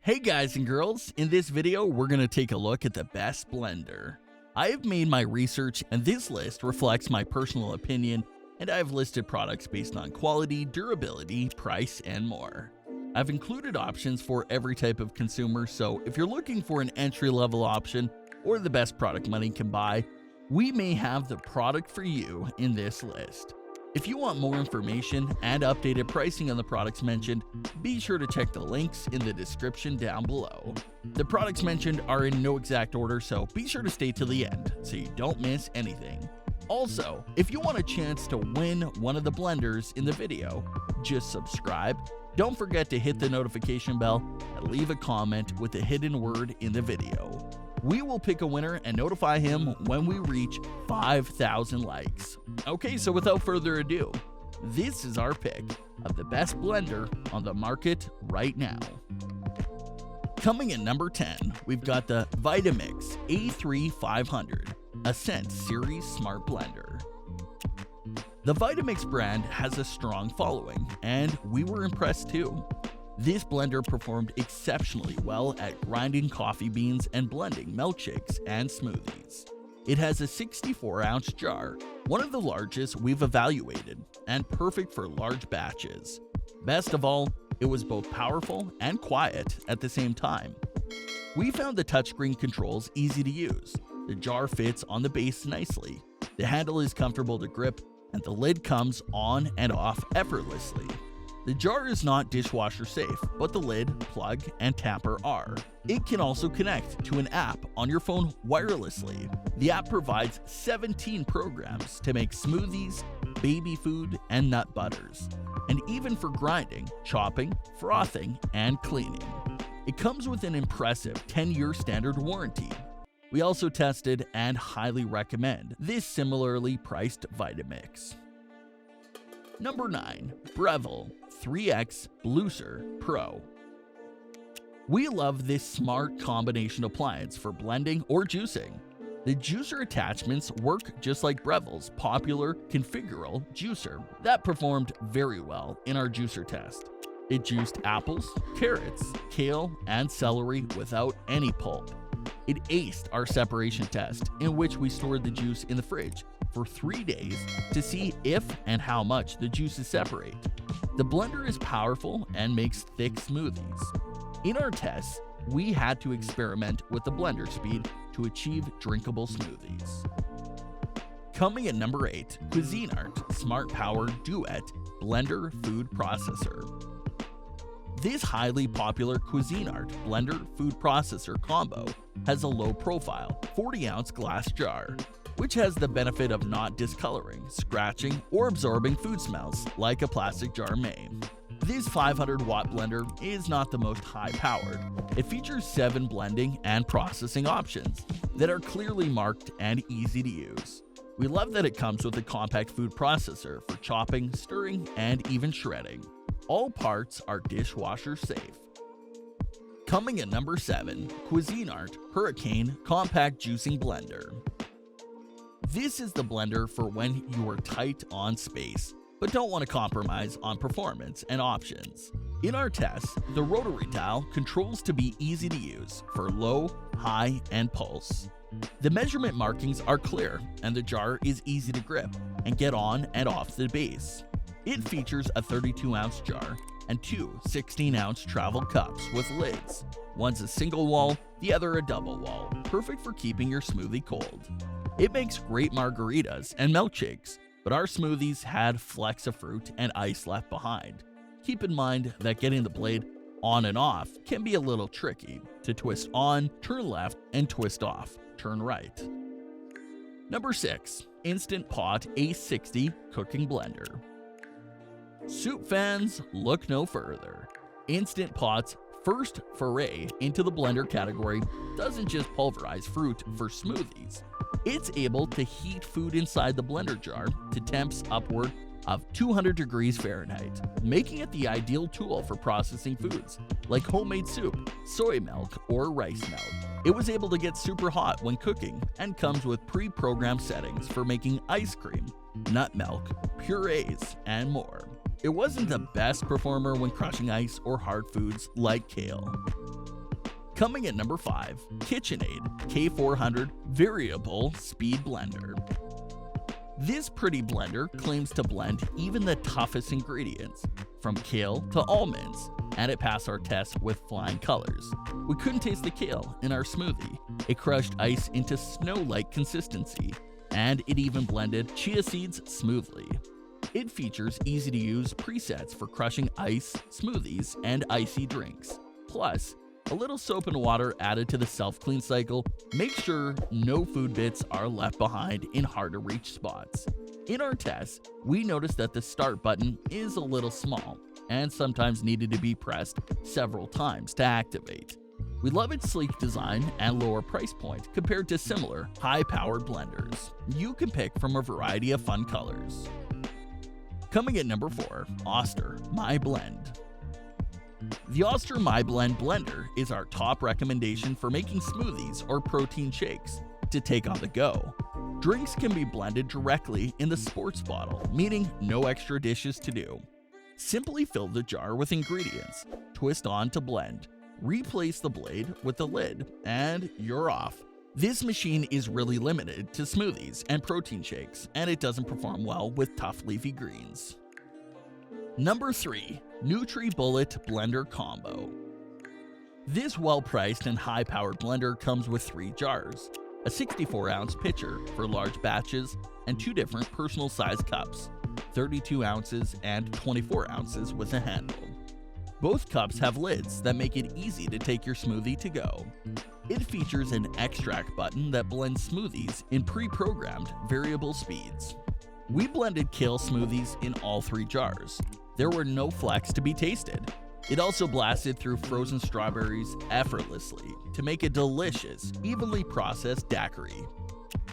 Hey guys and girls, in this video we're going to take a look at the best blender. I have made my research and this list reflects my personal opinion, and I have listed products based on quality, durability, price, and more. I've included options for every type of consumer, so if you're looking for an entry-level option or the best product money can buy, we may have the product for you in this list. If you want more information and updated pricing on the products mentioned, be sure to check the links in the description down below. The products mentioned are in no exact order, so be sure to stay till the end so you don't miss anything. Also, if you want a chance to win one of the blenders in the video, just subscribe. Don't forget to hit the notification bell and leave a comment with a hidden word in the video. We will pick a winner and notify him when we reach 5,000 likes. Okay, so without further ado, this is our pick of the best blender on the market right now. Coming in number 10, we've got the VITAMIX A3 500 ASCENT Series Smart Blender. The VITAMIX brand has a strong following, and we were impressed too. This blender performed exceptionally well at grinding coffee beans and blending milkshakes and smoothies. It has a 64-ounce jar, one of the largest we've evaluated, and perfect for large batches. Best of all, it was both powerful and quiet at the same time. We found the touchscreen controls easy to use. The jar fits on the base nicely, the handle is comfortable to grip, and the lid comes on and off effortlessly. The jar is not dishwasher safe, but the lid, plug, and tamper are. It can also connect to an app on your phone wirelessly. The app provides 17 programs to make smoothies, baby food, and nut butters, and even for grinding, chopping, frothing, and cleaning. It comes with an impressive 10-year standard warranty. We also tested and highly recommend this similarly priced VITAMIX. Number 9. BREVILLE 3X BLUICER Pro. We love this smart combination appliance for blending or juicing. The juicer attachments work just like BREVILLE's popular configurable juicer that performed very well in our juicer test. It juiced apples, carrots, kale, and celery without any pulp. It aced our separation test, in which we stored the juice in the fridge for 3 days to see if and how much the juices separate. The blender is powerful and makes thick smoothies. In our tests, we had to experiment with the blender speed to achieve drinkable smoothies. Coming at number 8, CUISINART SMARTPOWER DUET Blender Food Processor. This highly popular CUISINART blender food processor combo has a low profile 40-ounce glass jar, which has the benefit of not discoloring, scratching, or absorbing food smells like a plastic jar may. This 500-watt blender is not the most high-powered. It features 7 blending and processing options that are clearly marked and easy to use. We love that it comes with a compact food processor for chopping, stirring, and even shredding. All parts are dishwasher safe. Coming at number 7, CUISINART Hurricane Compact Juicing Blender. This is the blender for when you are tight on space, but don't want to compromise on performance and options. In our tests, the rotary dial controls to be easy to use for low, high, and pulse. The measurement markings are clear, and the jar is easy to grip and get on and off the base. It features a 32-ounce jar and 2 16-ounce travel cups with lids. One's a single wall, the other a double wall, perfect for keeping your smoothie cold. It makes great margaritas and milkshakes, but our smoothies had flecks of fruit and ice left behind. Keep in mind that getting the blade on and off can be a little tricky. To twist on, turn left, and twist off, turn right. Number 6. Instant Pot A60 Cooking Blender. Soup fans, look no further. Instant Pot's first foray into the blender category doesn't just pulverize fruit for smoothies. It's able to heat food inside the blender jar to temps upward of 200 degrees Fahrenheit, making it the ideal tool for processing foods like homemade soup, soy milk, or rice milk. It was able to get super hot when cooking and comes with pre-programmed settings for making ice cream, nut milk, purees, and more. It wasn't the best performer when crushing ice or hard foods like kale. Coming at number 5, KitchenAid K400 Variable Speed Blender. This pretty blender claims to blend even the toughest ingredients, from kale to almonds, and it passed our test with flying colors. We couldn't taste the kale in our smoothie. It crushed ice into snow-like consistency, and it even blended chia seeds smoothly. It features easy-to-use presets for crushing ice, smoothies, and icy drinks. Plus, a little soap and water added to the self-clean cycle makes sure no food bits are left behind in hard-to-reach spots. In our test, we noticed that the start button is a little small and sometimes needed to be pressed several times to activate. We love its sleek design and lower price point compared to similar high-powered blenders. You can pick from a variety of fun colors. Coming at number 4, Oster My Blend. The Oster My Blend blender is our top recommendation for making smoothies or protein shakes to take on the go. Drinks can be blended directly in the sports bottle, meaning no extra dishes to do. Simply fill the jar with ingredients, twist on to blend, replace the blade with the lid, and you're off. This machine is really limited to smoothies and protein shakes, and it doesn't perform well with tough leafy greens. Number 3, NUTRIBULLET Blender Combo. This well-priced and high-powered blender comes with 3 jars, a 64-ounce pitcher for large batches, and 2 different personal-sized cups, 32 ounces and 24 ounces with a handle. Both cups have lids that make it easy to take your smoothie to go. It features an extract button that blends smoothies in pre-programmed variable speeds. We blended kale smoothies in all 3 jars. There were no flecks to be tasted. It also blasted through frozen strawberries effortlessly to make a delicious, evenly processed daiquiri.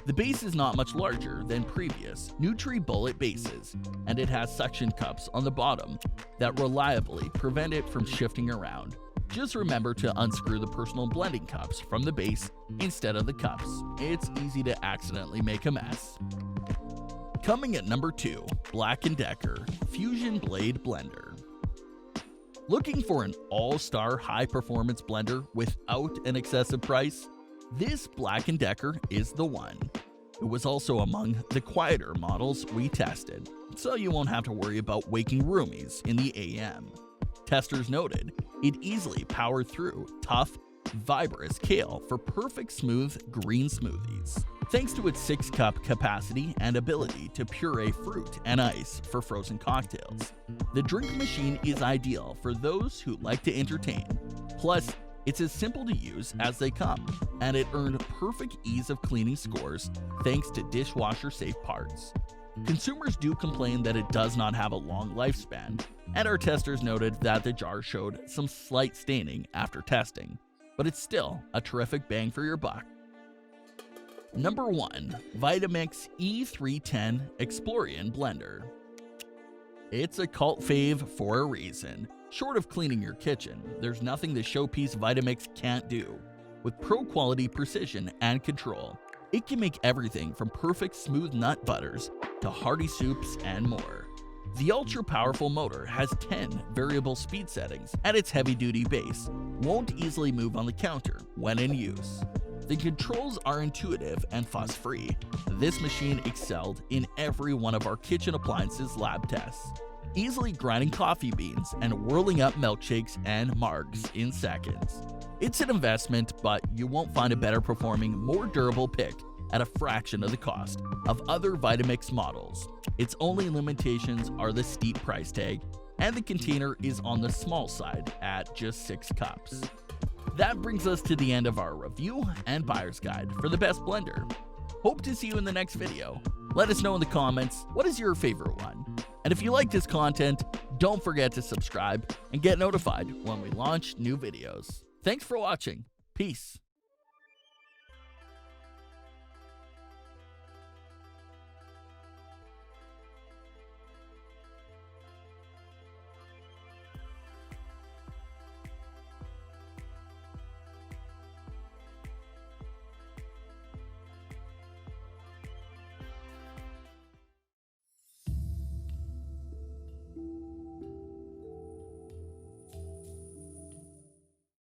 The base is not much larger than previous NUTRIBULLET bases, and it has suction cups on the bottom that reliably prevent it from shifting around. Just remember to unscrew the personal blending cups from the base instead of the cups. It's easy to accidentally make a mess. Coming at number 2, Black & Decker Fusion Blade Blender. Looking for an all-star high-performance blender without an excessive price? This Black & Decker is the one. It was also among the quieter models we tested, so you won't have to worry about waking roomies in the AM. Testers noted it easily powered through tough, fibrous kale for perfect smooth green smoothies. Thanks to its 6-cup capacity and ability to puree fruit and ice for frozen cocktails, the drink machine is ideal for those who like to entertain. Plus, it's as simple to use as they come, and it earned perfect ease of cleaning scores thanks to dishwasher-safe parts. Consumers do complain that it does not have a long lifespan, and our testers noted that the jar showed some slight staining after testing, but it's still a terrific bang for your buck. Number 1, VITAMIX E310 EXPLORIAN Blender. It's a cult fave for a reason. Short of cleaning your kitchen, there's nothing the showpiece VITAMIX can't do. With pro-quality precision and control, it can make everything from perfect smooth nut butters to hearty soups and more. The ultra-powerful motor has 10 variable speed settings, and its heavy-duty base won't easily move on the counter when in use. The controls are intuitive and fuss-free. This machine excelled in every one of our kitchen appliances lab tests, easily grinding coffee beans and whirling up milkshakes and margs in seconds. It's an investment, but you won't find a better performing, more durable pick at a fraction of the cost of other VITAMIX models. Its only limitations are the steep price tag, and the container is on the small side at just 6 cups. That brings us to the end of our review and buyer's guide for the best blender. Hope to see you in the next video. Let us know in the comments, what is your favorite one? And if you like this content, don't forget to subscribe and get notified when we launch new videos. Thanks for watching. Peace.